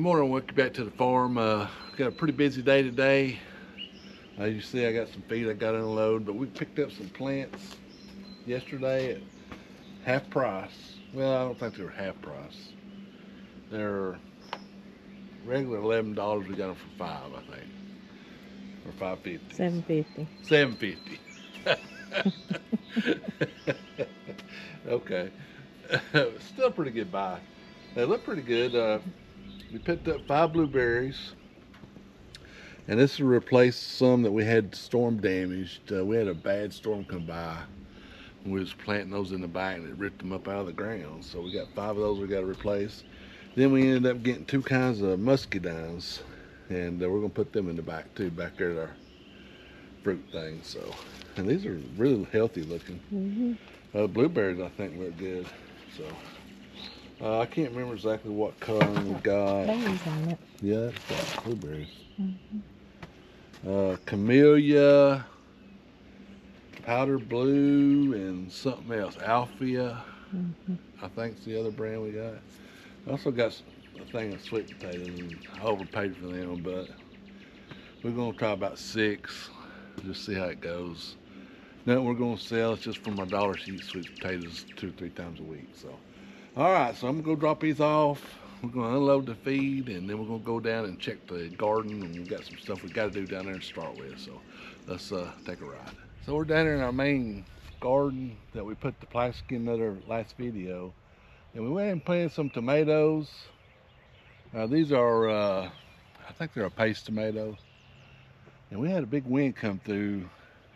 Good morning, welcome back to the farm. Got a pretty busy day today. As you see, I got some feed I got to unload, but we picked up some plants yesterday at half price. Well, I don't think they were half price. They're regular $11. We got them for $5, I think, or $5.50. $7.50. $7.50. Okay, still a pretty good buy. They look pretty good. We picked up 5 blueberries, and this will replace some that we had storm damaged. We had a bad storm come by. We was planting those in the back, and it ripped them up out of the ground. So we got 5 of those we got to replace. Then we ended up getting 2 kinds of muscadines, and we're gonna put them in the back too, back there at our fruit thing. So, and these are really healthy looking. Blueberries I think look good. So. I can't remember exactly what color we got. Berries on it. Yeah, it's got blueberries. Camellia, powder blue, and something else. Alphia, I think's the other brand we got. I also got a thing of sweet potatoes, and I overpaid for them, but we're gonna try about 6, just see how it goes. Nothing we're gonna sell. It's just from our dollar sheet sweet potatoes 2 or 3 times a week. So. All right, so I'm gonna go drop these off. We're gonna unload the feed, and then we're gonna go down and check the garden, and we've got some stuff we gotta do down there to start with. So let's take a ride. So we're down there in our main garden that we put the plastic in our last video, and we went and planted some tomatoes. These are, I think they're a paste tomato, and we had a big wind come through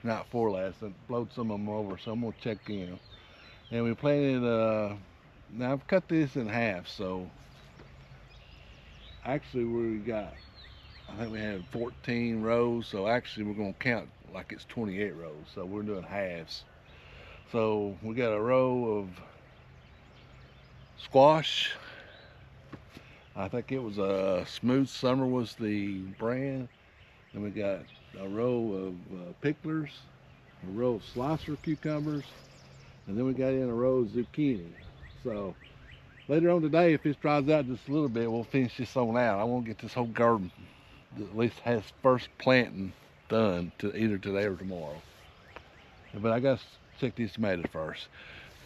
night before last and blowed some of them over. So I'm gonna check in, and we planted. Now I've cut this in half, so actually we got, I think we had 14 rows, so actually we're gonna count like it's 28 rows, so we're doing halves. So we got a row of squash. I think it was a Smooth Summer was the brand. Then we got a row of picklers, a row of slicer cucumbers, and then we got in a row of zucchini. So later on today, if this dries out just a little bit, we'll finish this on out. I want to get this whole garden at least has first planting done to either today or tomorrow. But I got to check these tomatoes first.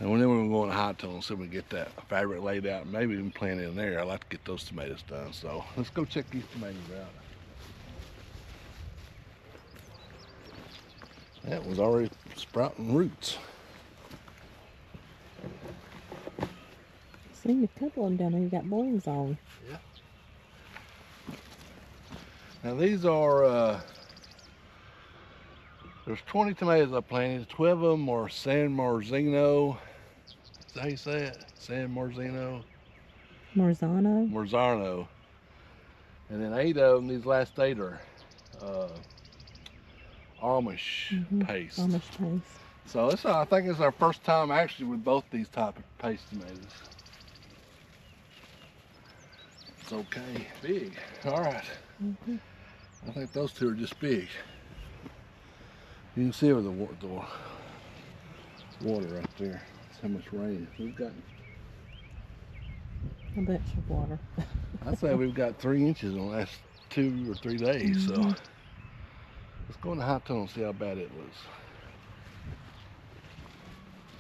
And then we're going to go in a high tunnel so we can get that fabric laid out and maybe even plant in there. I'd like to get those tomatoes done. So let's go check these tomatoes out. That was already sprouting roots. Seen a couple of them down there. You got blooms on. Yeah. Now these are, there's 20 tomatoes I planted. 12 of them are San Marzino. Is that how you say it? San Marzino? Marzano. Marzano. And then 8 of them, these last 8 are Amish paste. Amish paste. So this, I think it's our first time actually with both these type of paste tomatoes. It's okay. Big. All right. I think those 2 are just big. You can see with the water right there. That's how much rain we've gotten. I bet you water. I'd say we've got 3 inches in the last 2 or 3 days. So let's go in the high tunnel and see how bad it looks.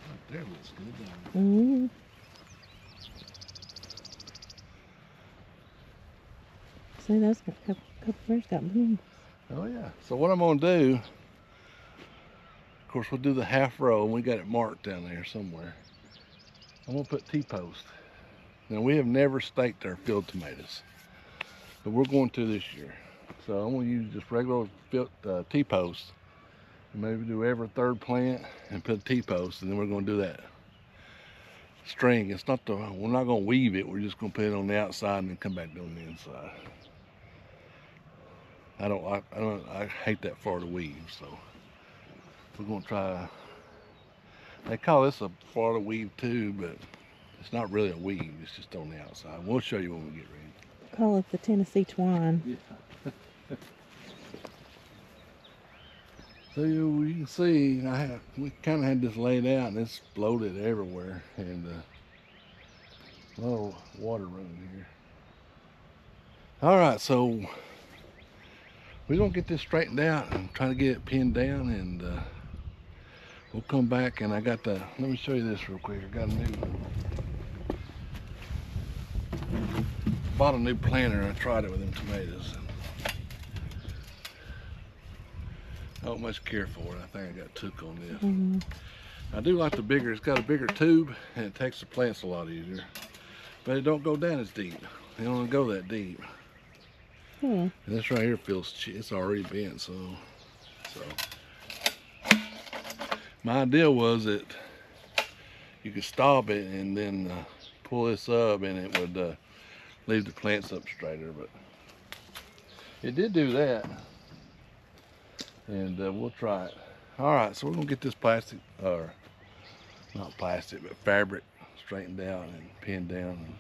Right there looks good. See, those couple there's got blooms. Oh yeah. So what I'm gonna do, of course, we'll do the half row, and we got it marked down there somewhere. I'm gonna put T-post. Now we have never staked our field tomatoes, but we're going to this year. So I'm gonna use just regular T-post, and maybe do every 3rd plant and put a T-post, and then we're gonna do that string. It's not we're not gonna weave it. We're just gonna put it on the outside and then come back down the inside. I hate that far to weave, so we're gonna try. They call this a Florida weave too, but it's not really a weave. It's just on the outside. We'll show you when we get ready. Call it the Tennessee twine. Yeah. So you can see, we kind of had this laid out, and it's bloated everywhere, and a lot of water running here. All right, so we're gonna get this straightened out and try to get it pinned down, and we'll come back. And I got the, let me show you this real quick. I got a new, bought a new planter. I tried it with them tomatoes. I don't much care for it. I think I got took on this. Mm-hmm. I do like the bigger, it's got a bigger tube and it takes the plants a lot easier. But it don't go down as deep. It don't go that deep. Yeah. And this right here feels, it's already bent, so. My idea was that you could stop it and then pull this up and it would leave the plants up straighter, but it did do that. And we'll try it. All right, so we're gonna get this plastic, or not plastic, but fabric straightened out and pinned down, and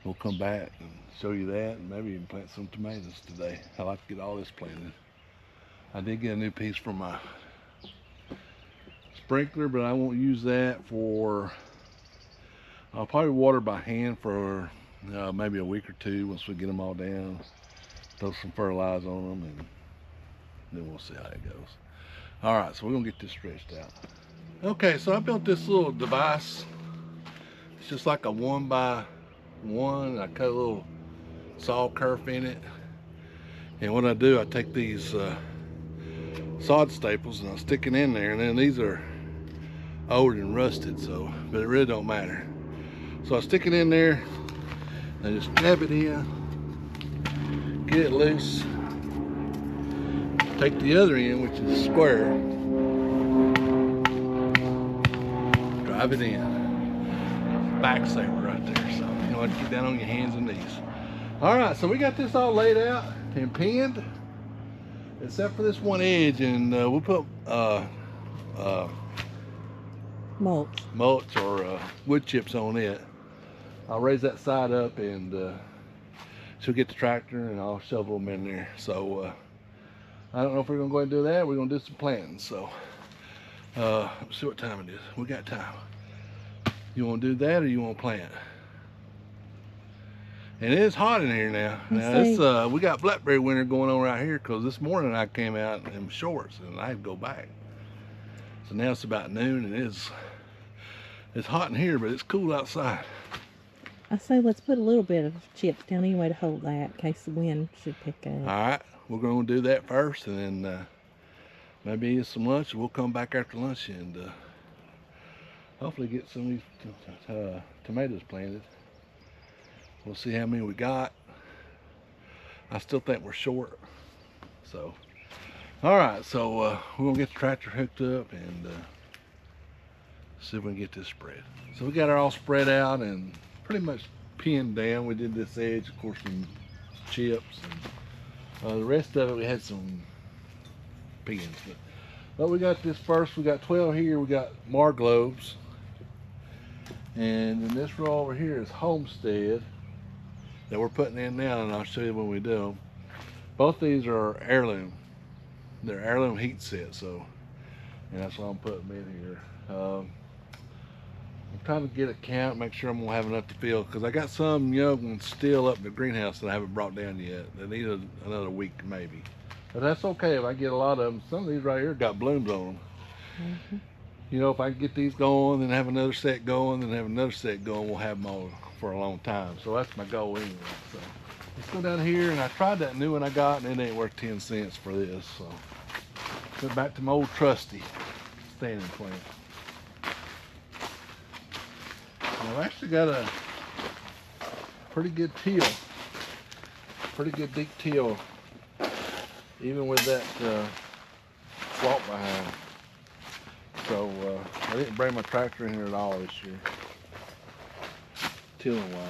we'll come back and show you that, and maybe even plant some tomatoes today. I like to get all this planted. I did get a new piece for my sprinkler, but I won't use that for, I'll probably water by hand for maybe a week or two once we get them all down, throw some fertilizer on them, and then we'll see how it goes. All right, so we're gonna get this stretched out. Okay, so I built this little device. It's just like a 1x1. I cut a little saw kerf in it. And what I do, I take these sod staples and I stick it in there, and then these are old and rusted, so, but it really don't matter. So I stick it in there and just nab it in, get it loose. Take the other end, which is square, drive it in. Back saver right there, so you know, get down on your hands and knees. All right, so we got this all laid out and pinned, except for this one edge, and we'll put mulch or wood chips on it. I'll raise that side up, and she'll get the tractor, and I'll shovel them in there. So I don't know if we're gonna go ahead and do that. We're gonna do some planting. So let's see what time it is. We got time. You want to do that, or you want to plant? And it is hot in here now. Now we got blackberry winter going on right here, because this morning I came out in shorts and I had to go back. So now it's about noon, and it's hot in here, but it's cool outside. I say let's put a little bit of chips down anyway to hold that in case the wind should pick up. All right, we're going to do that first, and then maybe eat some lunch. We'll come back after lunch and hopefully get some of these tomatoes planted. We'll see how many we got. I still think we're short. So, all right, so we're gonna get the tractor hooked up and see if we can get this spread. So we got it all spread out and pretty much pinned down. We did this edge, of course, some chips, and the rest of it we had some pins. But we got this first. We got 12 here. We got Marglobes, and then this row over here is Homestead that we're putting in now, and I'll show you when we do them. Both these are heirloom. They're heirloom heat set, so, and that's why I'm putting them in here. I'm trying to get a count, make sure I'm gonna have enough to fill, because I got some young ones still up in the greenhouse that I haven't brought down yet. They need another week maybe, but that's okay if I get a lot of them. Some of these right here got blooms on them. Mm-hmm. You know, if I can get these going, then have another set going, then have another set going, we'll have them all for a long time. So that's my goal anyway. So let's go down here, and I tried that new one I got, and it ain't worth 10 cents for this. So go back to my old trusty standing plant. I've actually got a pretty good teal, pretty good deep teal, even with that swamp behind. So I didn't bring my tractor in here at all this year, tilling wise.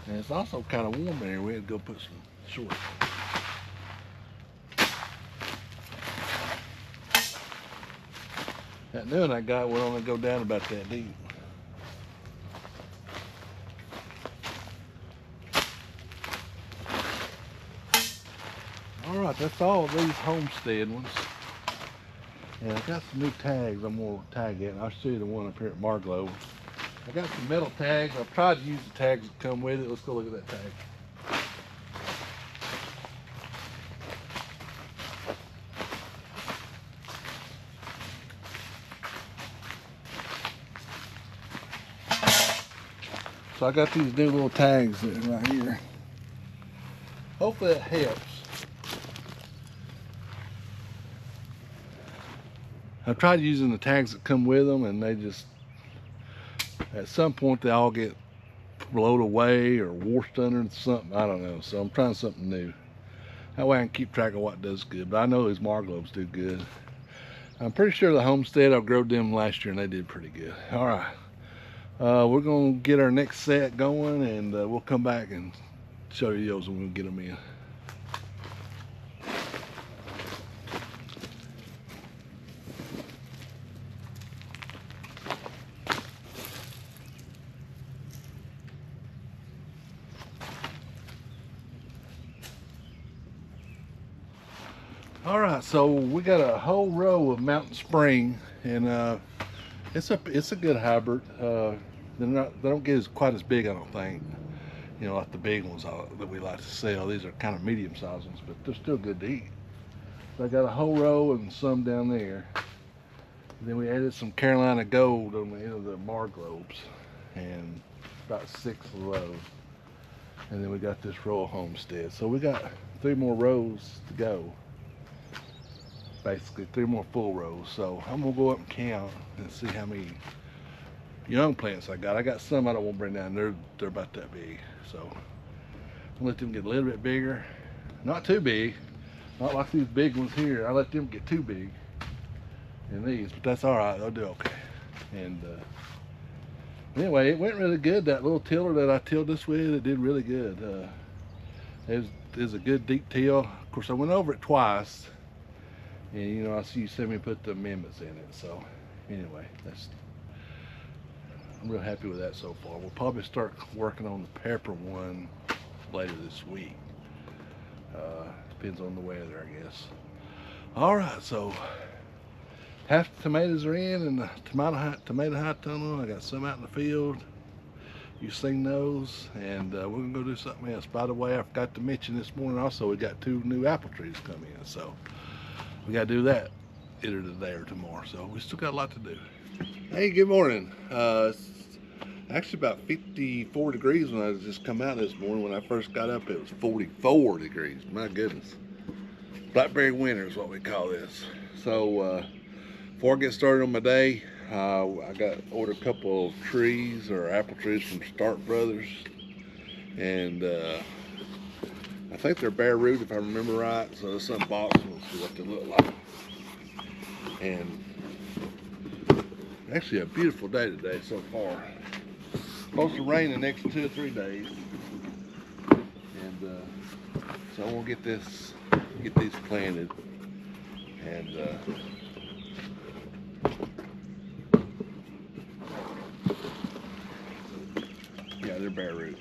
And it's also kind of warm in here. We had to go put some shorts. That new one I got would only go down about that deep. All right, that's all of these Homestead ones. And I got some new tags I'm going to tag it, and I'll show you the one up here at Marglow. I got some metal tags. I've tried to use the tags that come with it. Let's go look at that tag. So I got these new little tags right here. Hopefully that helps. I've tried using the tags that come with them, and they just, at some point they all get blowed away or washed under something. I don't know. So I'm trying something new. That way I can keep track of what does good. But I know these Marglobes do good. I'm pretty sure the Homestead, I growed them last year and they did pretty good. All right. We're going to get our next set going, and we'll come back and show you those when we get them in. All right, so we got a whole row of Mountain Spring, and it's a good hybrid. They don't get quite as big, I don't think. You know, like the big ones that we like to sell. These are kind of medium-sized ones, but they're still good to eat. So I got a whole row and some down there. And then we added some Carolina Gold on the end of the Marglobes, and about 6 of those. And then we got this row of Homestead. So we got 3 more rows to go. Basically 3 more full rows. So I'm gonna go up and count and see how many young plants I got. I got some I don't want to bring down. They're about that big. So I'll let them get a little bit bigger. Not too big. Not like these big ones here. I let them get too big in these, but that's all right. They'll do okay. And anyway, it went really good. That little tiller that I tilled this with, it did really good. It was a good deep till. Of course, I went over it twice. And you know, I see you send me put the amendments in it. So anyway, I'm real happy with that so far. We'll probably start working on the pepper one later this week. Depends on the weather, I guess. All right, so half the tomatoes are in, and the tomato high tunnel. I got some out in the field. You seen those, and we're gonna go do something else. By the way, I forgot to mention this morning also, we got 2 new apple trees come in, so we got to do that either today or tomorrow. So we still got a lot to do. Hey, good morning. It's actually about 54 degrees when I just come out this morning. When I first got up, it was 44 degrees. My goodness. Blackberry winter is what we call this. So before I get started on my day, I got ordered a couple of trees or apple trees from Stark Brothers, and I think they're bare root if I remember right. So there's some box. We'll see what they look like. And actually a beautiful day today so far. Supposed to rain the next 2 or 3 days. And so I'm gonna get these planted. And yeah, they're bare root.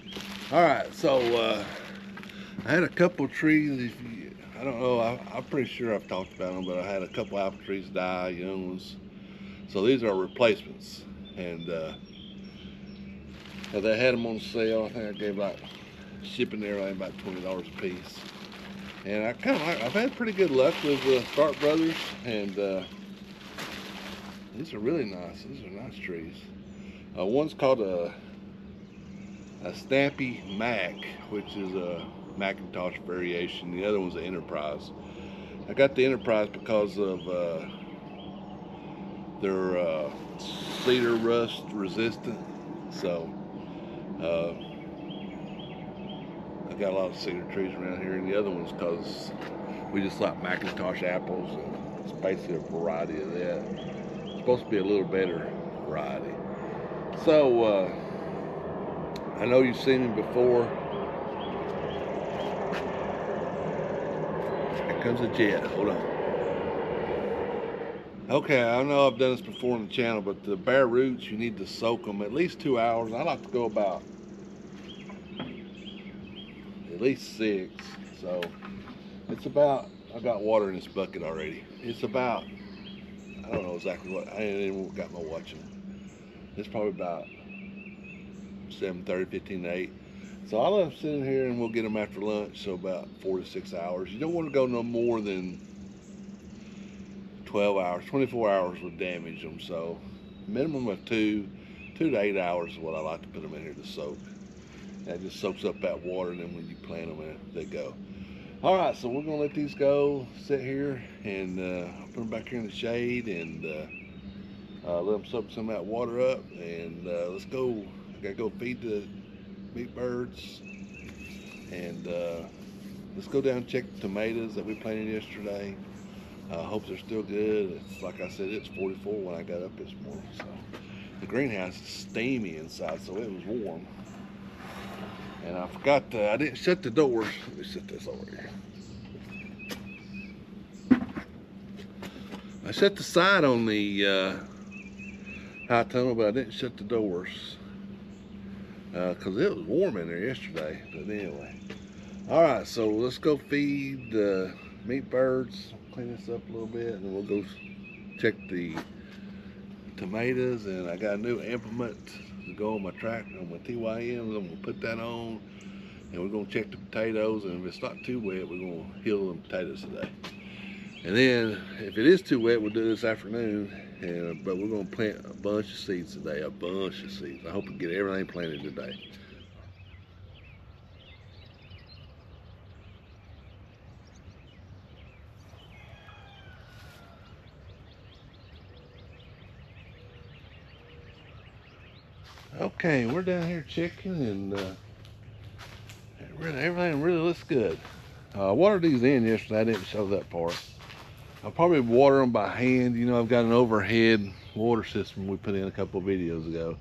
All right, so I had a couple trees. I don't know, I'm pretty sure I've talked about them, but I had a couple apple trees die, young ones. So these are replacements, and they had them on sale. I think I gave about shipping there like about $20 a piece. And I've had pretty good luck with Stark Brothers, and these are really nice. These are nice trees. One's called a Stampy Mac, which is a Macintosh variation. The other one's an Enterprise. I got the Enterprise because of their cedar rust resistant. So I got a lot of cedar trees around here, and the other one's because we just like Macintosh apples, and it's basically a variety of that. It's supposed to be a little better variety. So I know you've seen him before. Comes a jet. Hold on. Okay, I know I've done this before on the channel, but the bare roots, you need to soak them at least 2 hours. I like to go about at least 6. So it's about, I got water in this bucket already. It's about know exactly what. I ain't even got my watch on. It's probably about 7:30, 15 to 8. So I'll let them sit in here and we'll get them after lunch. So about 4 to 6 hours. You don't want to go no more than 12 hours. 24 hours would damage them. So minimum of 2 to 8 hours is what I like to put them in here to soak. That just soaks up that water, and then when you plant them in, they go. All right, so we're gonna let these go, sit here, and put them back here in the shade, and let them soak some of that water up, and let's go. I gotta go feed the meat birds, and let's go down and check the tomatoes that we planted yesterday. Hope they're still good. It's like I said, it's 44 when I got up this morning, so the greenhouse is steamy inside, so it was warm. And I forgot, I didn't shut the doors. Let me set this over here. I shut the side on the high tunnel, but I didn't shut the doors because it was warm in there yesterday. But anyway, all right, so let's go feed the meat birds, clean this up a little bit, and then we'll go check the tomatoes. And I got a new implement to go on my tractor, on my TYM. I'm gonna put that on, and we're gonna check the potatoes, and if it's not too wet, we're gonna hill them potatoes today. And then if it is too wet, we'll do this afternoon, but we're gonna plant a bunch of seeds today, a bunch of seeds. I hope we get everything planted today. Okay, we're down here checking, and everything really looks good. I watered these in yesterday. I didn't show that part. I'll probably water them by hand. You know, I've got an overhead water system we put in a couple of videos ago.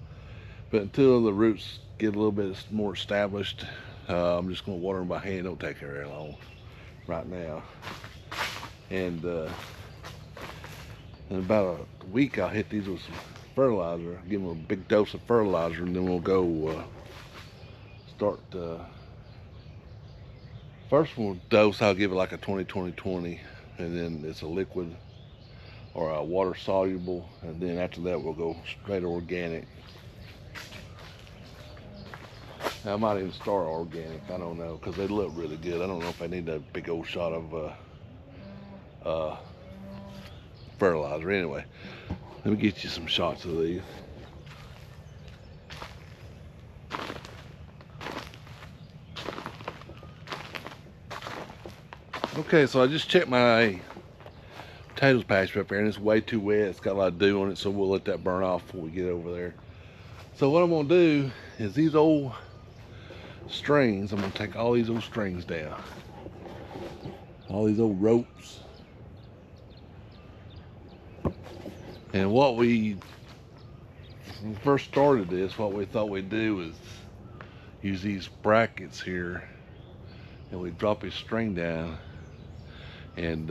But until the roots get a little bit more established, I'm just going to water them by hand. Don't take very long right now. And in about a week, I'll hit these with some fertilizer. Give them a big dose of fertilizer, and then we'll go start. First dose, I'll give it like a 20-20-20, and then it's a liquid or a water soluble, and then after that we'll go straight organic. I might even start organic. I don't know, because they look really good. I don't know if I need a big old shot of fertilizer. Anyway, let me get you some shots of these. Okay, so I just checked my potatoes patch up there, and it's way too wet. It's got a lot of dew on it, so we'll let that burn off before we get over there. So what I'm gonna do is these old strings, I'm gonna take all these old strings down, all these old ropes. And when we first started this, what we thought we'd do is use these brackets here, and we drop his string down and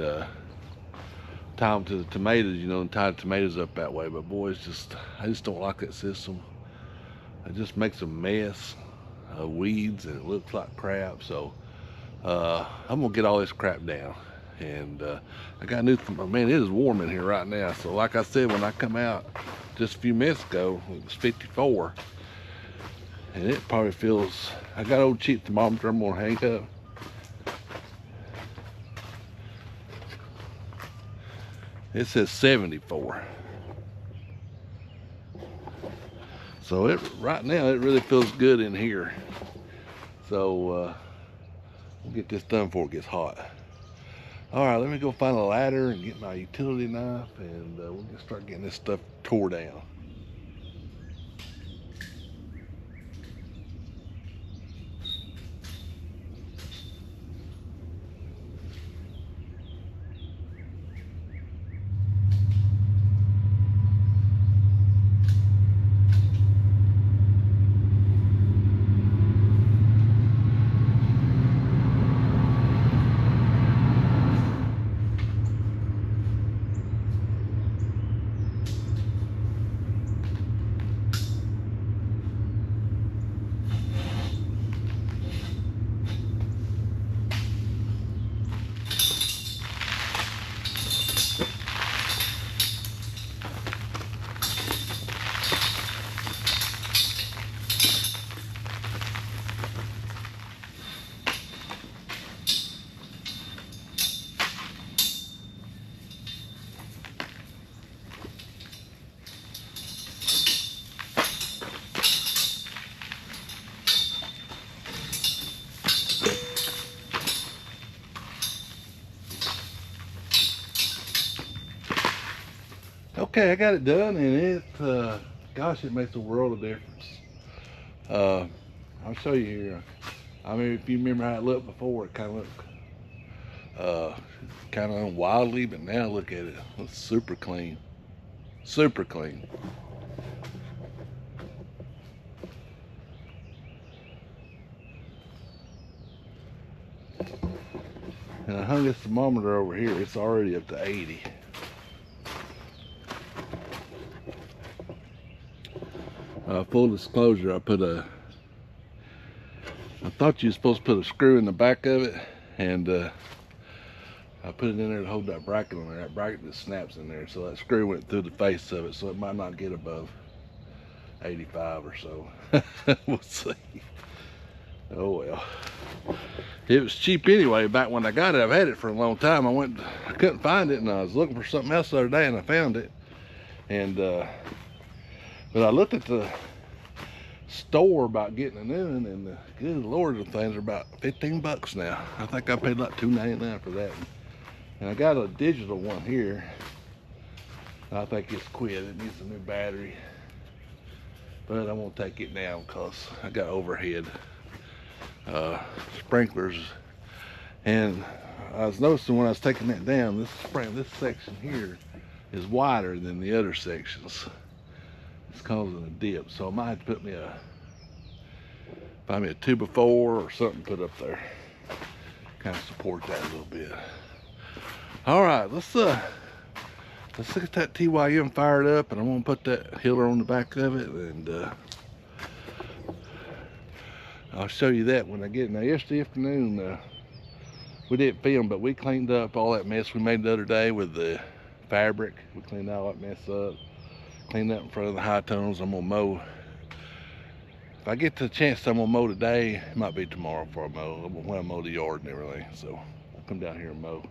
tie them to the tomatoes, you know, and tie the tomatoes up that way. But boy, I just don't like that system. It just makes a mess of weeds, and it looks like crap. So I'm gonna get all this crap down. And I got a new, man, it is warm in here right now. So like I said, when I come out just a few minutes ago, it was 54. And it probably feels, I got old cheap thermometer I'm gonna hang up. It says 74. So right now it really feels good in here. So we'll get this done before it gets hot. All right, let me go find a ladder and get my utility knife, and we'll just start getting this stuff tore down. Okay, I got it done, and it, gosh, it makes a world of difference. I'll show you here. I mean, if you remember how it looked before, it kind of looked kind of unwieldy, but now look at it. It's super clean. Super clean. And I hung this thermometer over here. It's already up to 80. Full disclosure, I thought you were supposed to put a screw in the back of it, and I put it in there to hold that bracket on there. That bracket just snaps in there, so that screw went through the face of it, so it might not get above 85 or so. We'll see. Oh well. It was cheap anyway back when I got it. I've had it for a long time. I couldn't find it, and I was looking for something else the other day, and I found it. And but I looked at the store about getting a new one, and good lord, the things are about 15 bucks now. I think I paid like $2.99 for that one. And I got a digital one here. I think it's quit. It needs a new battery, but I'm gonna take it now because I got overhead sprinklers. And I was noticing when I was taking that down, this section here is wider than the other sections. It's causing a dip, so I might have to put me find me a 2x4 or something to put up there, kind of support that a little bit. All right, let's get that TYM fired up, and I'm gonna put that healer on the back of it, and I'll show you that when I get it. Now, yesterday afternoon, we didn't film, but we cleaned up all that mess we made the other day with the fabric. We cleaned all that mess up, cleaned up in front of the high tunnels. I'm gonna mow. If I get the chance, I'm gonna mow today. It might be tomorrow before I mow, when I mow the yard and everything. So I'll come down here and mow.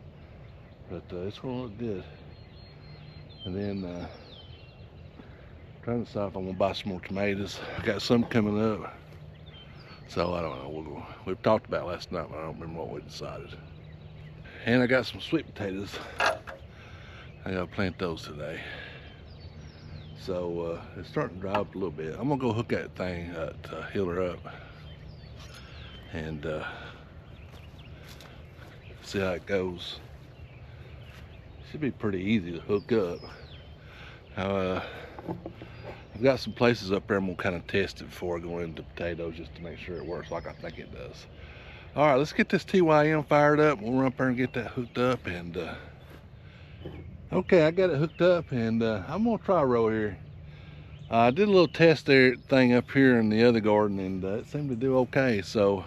But it's gonna look good. And then trying to decide if I'm gonna buy some more tomatoes. I got some coming up. So I don't know. We've talked about it last night, but I don't remember what we decided. And I got some sweet potatoes. I gotta plant those today. So it's starting to dry up a little bit. I'm gonna go hook that thing, healer up, and see how it goes. Should be pretty easy to hook up. I've got some places up there I'm gonna kind of test it before I go into potatoes, just to make sure it works like I think it does. All right, let's get this TYM fired up. We'll run up there and get that hooked up, and okay, I got it hooked up, and I'm gonna try a row here. I did a little test thing up here in the other garden, and it seemed to do okay, so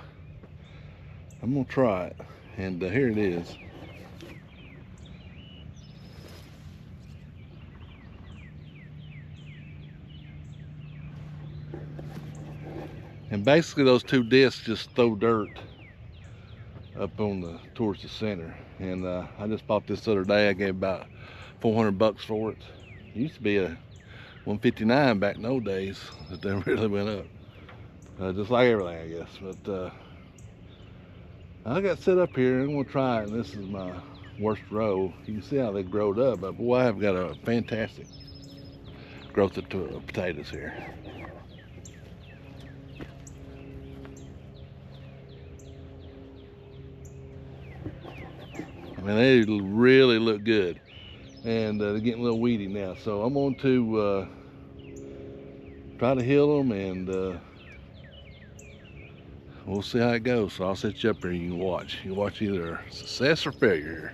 I'm gonna try it. And here it is. And basically those two discs just throw dirt up on towards the center. And I just bought this the other day. I gave about 400 bucks for it. It used to be a 159 back in those days, but then really went up. Just like everything, I guess. But I got set up here, and I'm gonna try it. And this is my worst row. You can see how they growed up, but boy, I've got a fantastic growth of potatoes here. I mean, they really look good, and they're getting a little weedy now. So I'm going to try to heal them, and we'll see how it goes. So I'll set you up here, and you can watch. You can watch either success or failure here.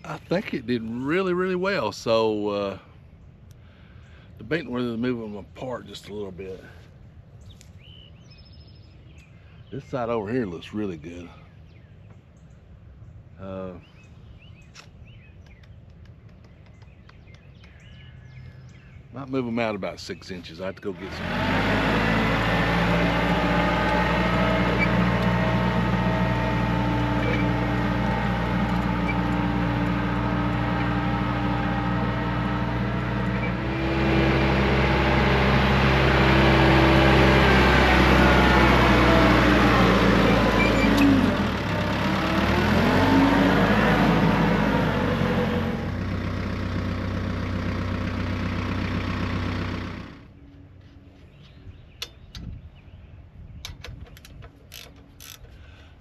I think it did really well. So debating whether to move them apart just a little bit. This side over here looks really good. Might move them out about 6 inches. I have to go get some.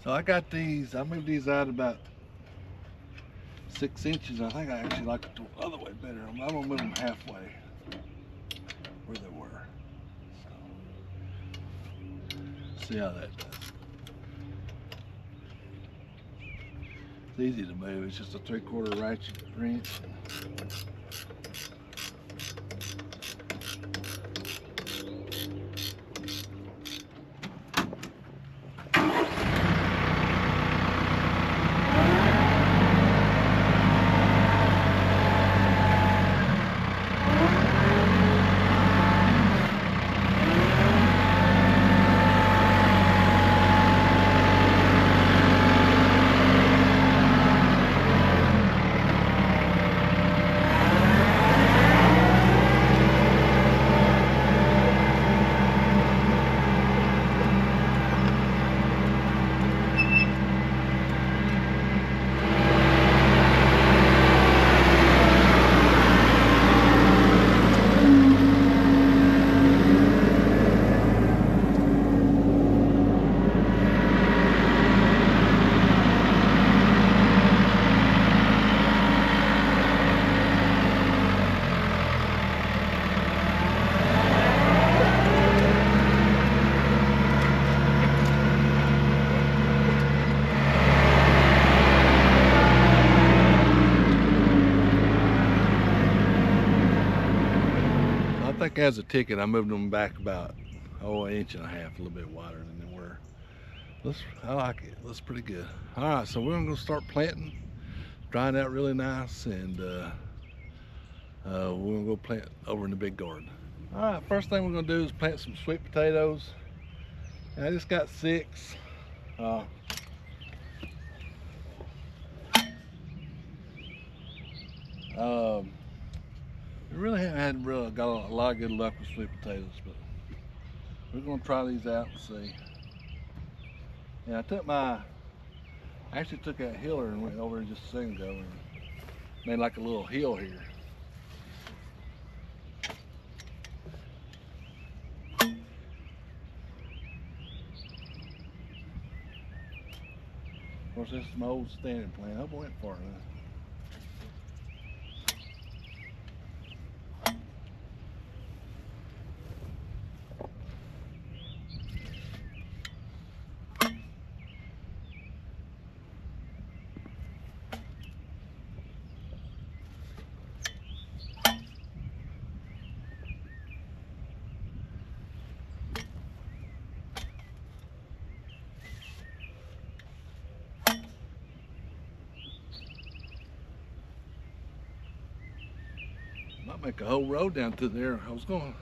So I got these, I moved these out about 6 inches. I think I actually like it the other way better. I'm gonna move them halfway where they were. So, see how that does. It's easy to move. It's just a 3/4 ratchet wrench. I think as a ticket, I moved them back about an inch and a half, a little bit wider than they were. I like it. Looks pretty good. All right, so we're gonna go start planting, drying out really nice, and we're gonna go plant over in the big garden. All right, first thing we're gonna do is plant some sweet potatoes. And I just got 6. We really haven't got a lot of good luck with sweet potatoes, but we're gonna try these out and see. And I actually took that hiller and went over just a second ago and made like a little hill here. Of course, this is my old standing plant. I went far enough. Might make a whole row down through there. I'm gonna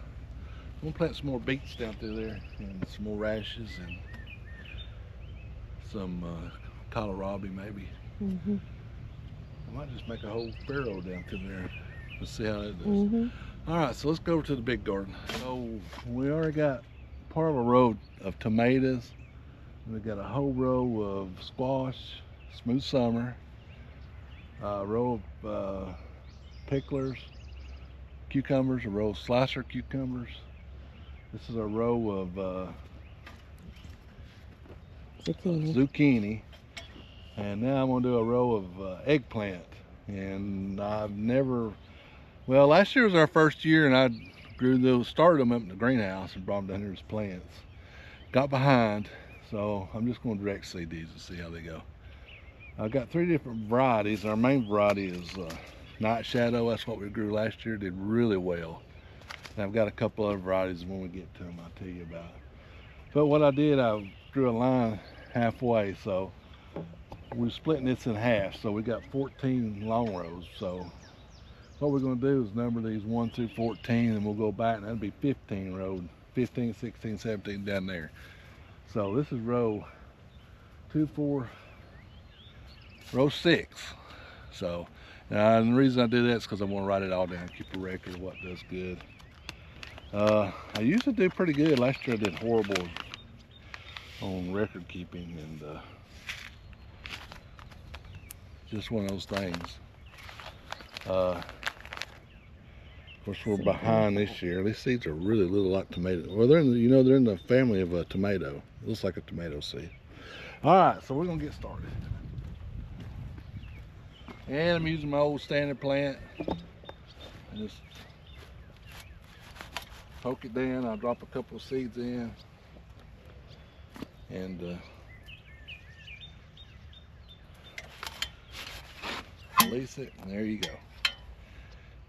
plant some more beets down through there, and some more radishes, and some kohlrabi maybe. I might just make a whole furrow down through there. Let's see how that does. All right, so let's go over to the big garden. So we already got part of a row of tomatoes. We got a whole row of squash, smooth summer, a row of picklers, cucumbers, a row of slicer cucumbers. This is a row of zucchini. And now I'm going to do a row of eggplant. And well, last year was our first year, and I started them up in the greenhouse and brought them down here as plants. Got behind, so I'm just going to direct seed these and see how they go. I've got 3 different varieties. Our main variety is Night Shadow. That's what we grew last year. Did really well. And I've got a couple other varieties. When we get to them, I'll tell you about. But what I did, I drew a line halfway, so we're splitting this in half. So we got 14 long rows. So what we're going to do is number these 1 through 14, and we'll go back, and that'll be 15 rows, 15, 16, 17 down there. So this is row 2, 4, row 6. So and the reason I do that is because I want to write it all down, keep a record of what does good. I usually do pretty good. Last year I did horrible on record keeping, and just one of those things. Of course, we're behind this year. These seeds are really little like tomatoes. Well, they're in the, they're in the family of a tomato. It looks like a tomato seed. All right, so we're gonna get started. And I'm using my old standard plant. And just poke it down. I'll drop a couple of seeds in, and release it, and there you go.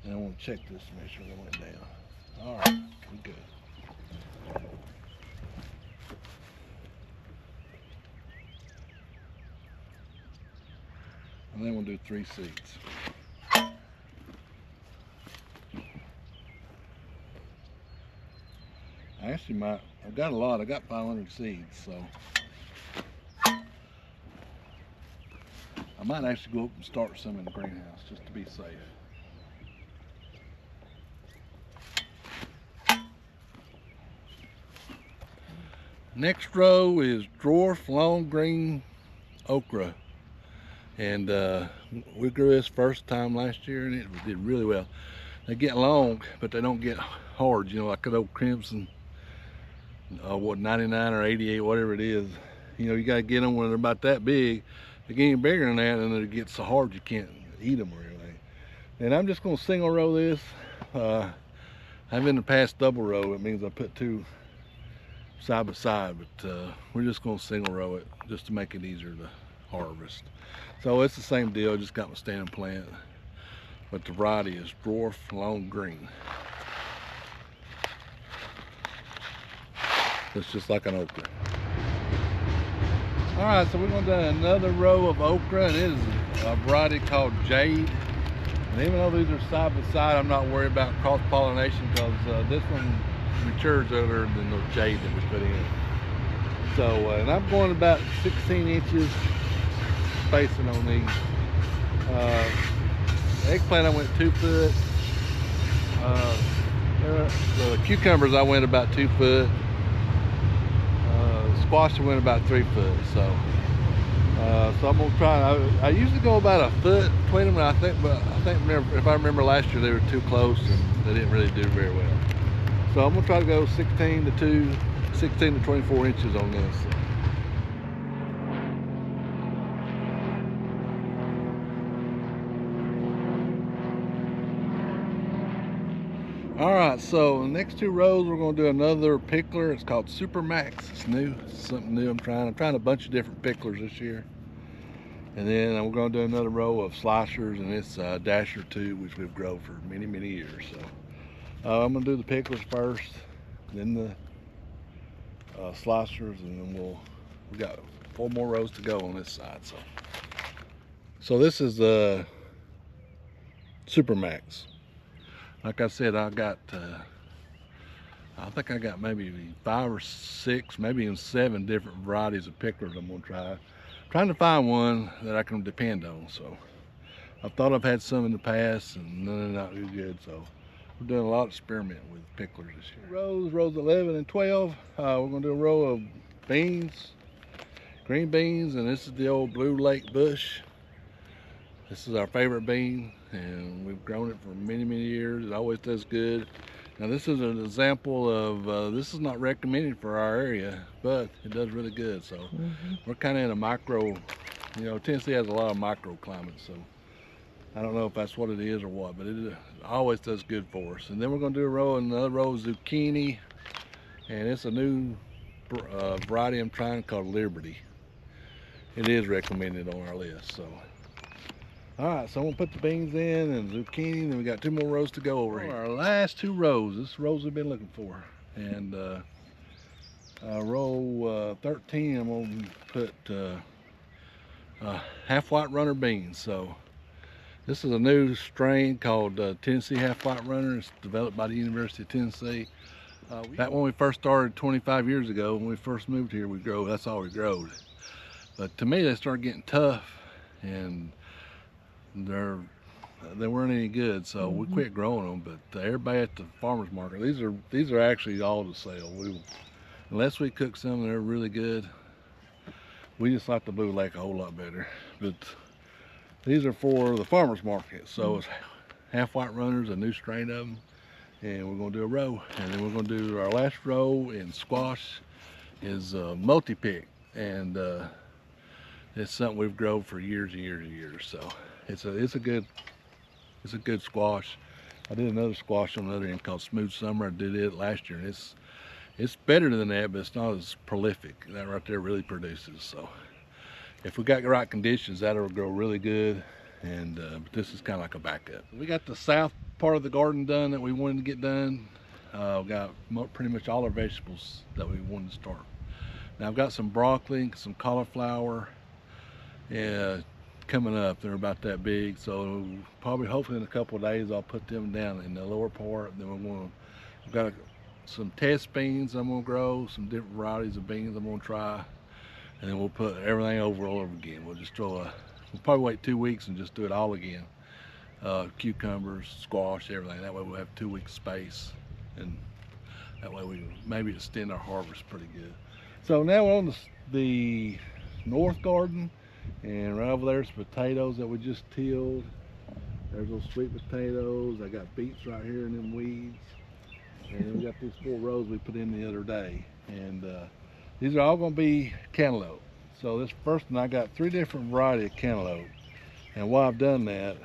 And I want to check this to make sure they went down. All right, we're good. And then we'll do 3 seeds. Actually, I've got a lot. I got 500 seeds, so I might actually go up and start some in the greenhouse just to be safe. Next row is dwarf long green okra, and we grew this first time last year, and it did really well. They get long, but they don't get hard, like an old crimson, what, 99 or 88, whatever it is. You got to get them when they're about that big. They get any bigger than that, and it gets so hard you can't eat them or anything. And I'm just going to single row this. I've in the past double row. It means I put 2 side by side, but we're just going to single row it just to make it easier to harvest. So it's the same deal, just got my standing plant, but the variety is dwarf long green. It's just like an okra. All right, so we're going to do another row of okra, and it is a variety called Jade. And even though these are side by side, I'm not worried about cross pollination, because this one matures earlier than the Jade that we put in. So, and I'm going about 16 inches spacing on these. Eggplant I went 2 foot. The cucumbers I went about 2 foot. Squash I went about 3 foot. So, so I'm gonna try. I usually go about 1 foot between them, and I think if I remember last year they were too close and they didn't really do very well. So I'm gonna try to go 16 to 24 inches on this. All right, so the next 2 rows we're gonna do another pickler. It's called Super Max. It's new, it's something new. I'm trying a bunch of different picklers this year. And then we're gonna do another row of slicers, and it's Dasher 2, which we've grown for many, many years. So I'm gonna do the picklers first, then the slicers, and then we got 4 more rows to go on this side. So this is the Super Max. Like I said, I think I got maybe 5 or 6, maybe even 7 different varieties of picklers I'm gonna try. Trying to find one that I can depend on. So I thought I've had some in the past, and none of them not really good. So we're doing a lot of experimenting with picklers this year. Rows 11 and 12. We're gonna do a row of beans, green beans, and this is the old Blue Lake Bush. This is our favorite bean, and we've grown it for many, many years. It always does good. Now this is an example of, this is not recommended for our area, but it does really good. So we're kind of in a micro, Tennessee has a lot of microclimates, so I don't know if that's what it is or what, but it always does good for us. And then we're gonna do another row of zucchini, and it's a new variety I'm trying called Liberty. It is recommended on our list, so. All right, so I'm gonna put the beans in and zucchini, and then we got 2 more rows to go over here. Our last 2 rows, this is the rows we've been looking for. And row 13, I'm gonna put half white runner beans. So This is a new strain called Tennessee Half White Runner. It's developed by the University of Tennessee. Back when we first started 25 years ago, when we first moved here, that's all we growed. But to me, they started getting tough, and they weren't any good, so we quit growing them. But everybody at the farmers market, these are actually all to sell. Unless we cook some, they're really good. We just like the Blue Lake a whole lot better. But these are for the farmers market, so it's Half White Runners, a new strain of them, and we're gonna do a row, and then we're gonna do our last row in squash is multi-pick, and it's something we've grown for years and years and years. So it's a good squash. I did another squash on the other end called Smooth Summer. I did it last year, and it's better than that, but it's not as prolific. That right there really produces. So if we got the right conditions, that'll grow really good. And but this is kind of like a backup. We got the south part of the garden done that we wanted to get done. We got pretty much all our vegetables that we wanted to start. Now I've got some broccoli, some cauliflower coming up. They're about that big, so probably hopefully in a couple of days I'll put them down in the lower part. And then we've got some test beans I'm gonna grow, some different varieties of beans I'm gonna try, and then we'll put everything all over again. We'll probably wait 2 weeks and just do it all again. Cucumbers, squash, everything. That way we'll have 2 weeks space, and that way we can maybe extend our harvest pretty good. So now we're on the north garden, and right over there's potatoes that we just tilled. There's those sweet potatoes. I got beets right here in them weeds. And then we got these 4 rows we put in the other day. And these are all gonna be cantaloupe. So this first one, I got 3 different varieties of cantaloupe. And while I've done that,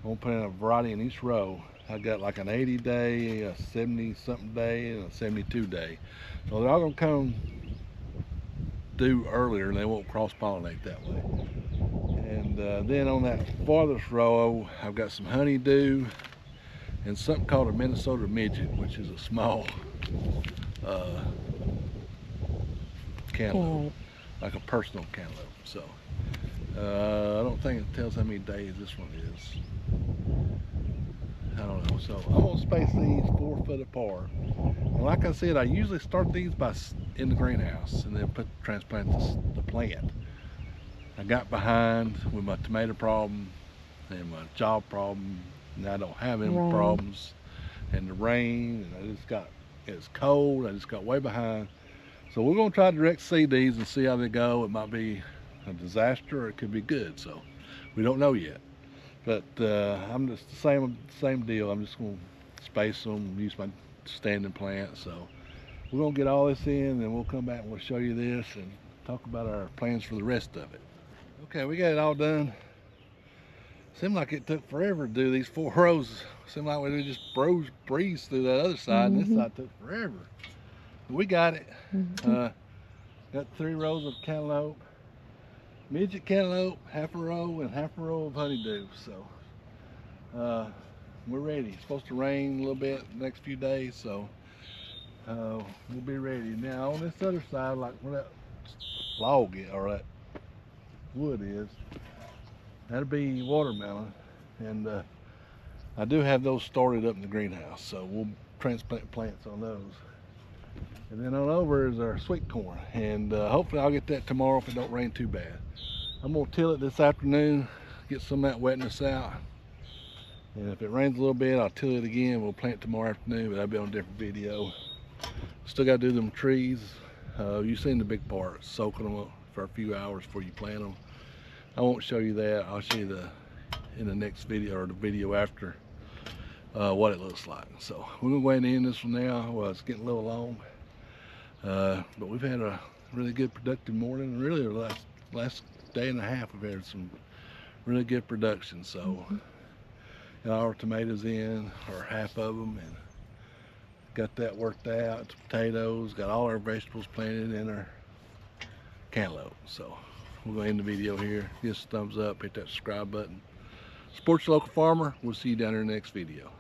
I'm gonna put in a variety in each row. I got like an 80 day, a 70 something day, and a 72 day. So they're all gonna come due earlier, and they won't cross-pollinate that way. And then on that farthest row, I've got some honeydew and something called a Minnesota midget, which is a small cantaloupe, like a personal cantaloupe. So I don't think it tells how many days this one is. I don't know. So I'm gonna space these 4 foot apart. And like I said, I usually start these in the greenhouse and then transplant the plant. I got behind with my tomato problem and my job problem, and I don't have any problems. And the rain, and it's cold. I just got way behind. So we're gonna try to direct seed these and see how they go. It might be a disaster, or it could be good. So we don't know yet. But I'm just the same deal. I'm just gonna space them, use my standing plant. So we're gonna get all this in, and we'll come back and we'll show you this and talk about our plans for the rest of it. Okay, we got it all done. Seemed like it took forever to do these 4 rows. Seemed like we just breezed through that other side, and this side took forever. But we got it. Got 3 rows of cantaloupe, midget cantaloupe, half a row, and half a row of honeydew. So we're ready. It's supposed to rain a little bit the next few days, so we'll be ready. Now on this other side, like where that log is, or that wood is, that'll be watermelon, and I do have those started up in the greenhouse, so we'll transplant plants on those. And then on over is our sweet corn, and hopefully I'll get that tomorrow if it don't rain too bad. I'm gonna till it this afternoon, get some of that wetness out, and if it rains a little bit, I'll till it again. We'll plant tomorrow afternoon, but that'll be on a different video. Still got to do them trees. You've seen the big part, soaking them up for a few hours before you plant them. I won't show you that. I'll show you in the next video, or the video after, what it looks like. So we're gonna go ahead and end this one now. Well, it's getting a little long, but we've had a really good productive morning. Really, the last day and a half, we've had some really good production. So got our tomatoes in, or half of them, and got that worked out. Potatoes, got all our vegetables planted in our cantaloupe. So we're going to end the video here. Give us a thumbs up, hit that subscribe button. Support your local farmer. We'll see you down in the next video.